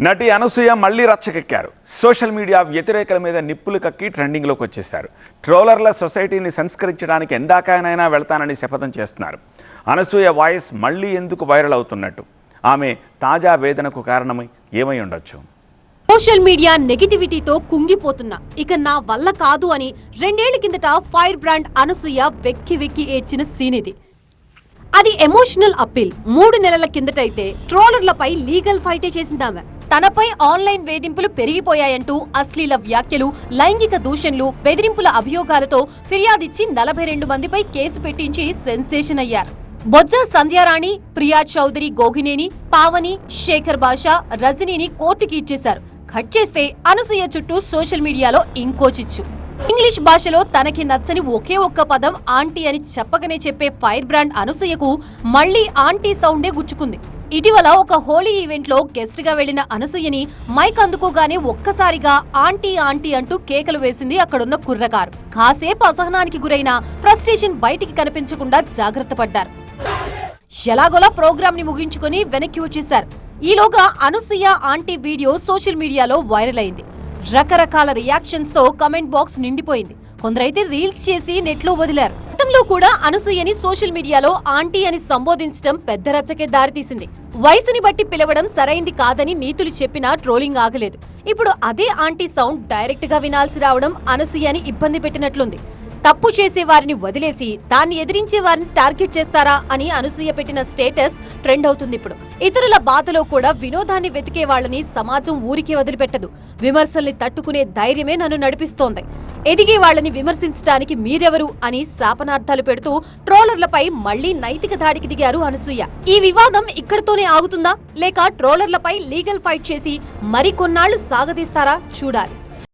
నటి అనసూయ మళ్లీ రచ్చకెక్కారు. Social media వ్యతిరేకల మీద నిప్పులు కక్కి ట్రెండింగ్లోకి వచ్చేశారు. ట్రోలర్ల సొసైటీని సంస్కరించడానికి ఎందాకైనా వెళ్తానని శపథం చేస్తున్నారు. అనసూయ వాయిస్ మళ్లీ ఎందుకు వైరల్ అవుతున్నట్టు, ఆమె తాజా వేదనకు కారణమై ఏమై ఉండొచ్చు? సోషల్ మీడియా నెగటివిటీతో కుంగిపోతున్నా, ఇక నా వల్ల కాదు అని 2 ఏళ్ల కిందట ఫైర్ బ్రాండ్ అనసూయ వెక్కి వెక్కి ఏడ్చిన సీన్ ఇది. అది ఎమోషనల్ అప్పీల్. 3 నెలల కిందటైతే ట్రోలర్లపై లీగల్ ఫైటే చేసిందామె. తనపై ఆన్లైన్ వేధింపులు పెరిగిపోయాయంటూ అశ్లీల వ్యాఖ్యలు, లైంగిక దూషణలు, బెదిరింపుల అభియోగాలతో ఫిర్యాదిచ్చి 42 మందిపై కేసు పెట్టించి సెన్సేషన్ అయ్యారు. బొజ్జ సంధ్యారాణి, ప్రియా చౌదరి గోగినేని, పావని, శేఖర్ బాషా, రజనీని కోర్టుకి ఇచ్చేశారు. కట్ చేస్తే అనసూయ చుట్టూ సోషల్ మీడియాలో ఇంకో చిచ్చు. ఇంగ్లీష్ భాషలో తనకి నచ్చని ఒకే ఒక్క పదం ఆంటీ అని చెప్పకనే చెప్పే ఫైర్ బ్రాండ్ అనసూయకు మళ్లీ ఆంటీ సౌండే గుచ్చుకుంది. ఇటీవల ఒక హోలీ ఈవెంట్ లో గెస్ట్ గా వెళ్లిన అనసూయని మైక్ అందుకోగానే ఒక్కసారిగా ఆంటీ ఆంటీ అంటూ కేకలు వేసింది అక్కడున్న కుర్రకారు. కాసేపు అసహనానికి గురైన ఫ్రస్ట్రేషన్ బయటికి కనిపించకుండా జాగ్రత్త పడ్డారు. ఎలాగోలా ప్రోగ్రామ్ ని ముగించుకుని వెనక్కి వచ్చేశారు. ఈలోగా అనసూయ ఆంటీ వీడియో సోషల్ మీడియాలో వైరల్ అయింది. రకరకాల రియాక్షన్స్ తో కమెంట్ బాక్స్ నిండిపోయింది. కొందరైతే రీల్స్ చేసి నెట్లో వదిలారు. గతంలో కూడా అనసూయని సోషల్ మీడియాలో ఆంటీ అని సంబోధించడం పెద్ద రచ్చకే దారితీసింది. వయసుని బట్టి పిలవడం సరైంది కాదని నీతులు చెప్పినా ట్రోలింగ్ ఆగలేదు. ఇప్పుడు అదే ఆంటీ సౌండ్ డైరెక్ట్ గా వినాల్సి రావడం అనసూయని ఇబ్బంది పెట్టినట్లుంది. తప్పు చేసే వారిని వదిలేసి దాన్ని ఎదిరించే వారిని టార్గెట్ చేస్తారా అని అనసూయ పెట్టిన స్టేటస్ ట్రెండ్ అవుతుంది. ఇప్పుడు ఇతరుల బాధలో కూడా వినోదాన్ని వెతికే వాళ్ళని సమాజం ఊరికే వదిలిపెట్టదు. విమర్శల్ని తట్టుకునే ధైర్యమే నన్ను నడిపిస్తోంది. ఎదిగే వాళ్ళని విమర్శించడానికి మీరెవరు అని శాపనార్థాలు పెడుతూ ట్రోలర్లపై మళ్లీ నైతిక దాడికి దిగారు అనసూయ. ఈ వివాదం ఇక్కడితోనే ఆగుతుందా, లేక ట్రోలర్లపై లీగల్ ఫైట్ చేసి మరికొన్నాళ్లు సాగదీస్తారా చూడాలి.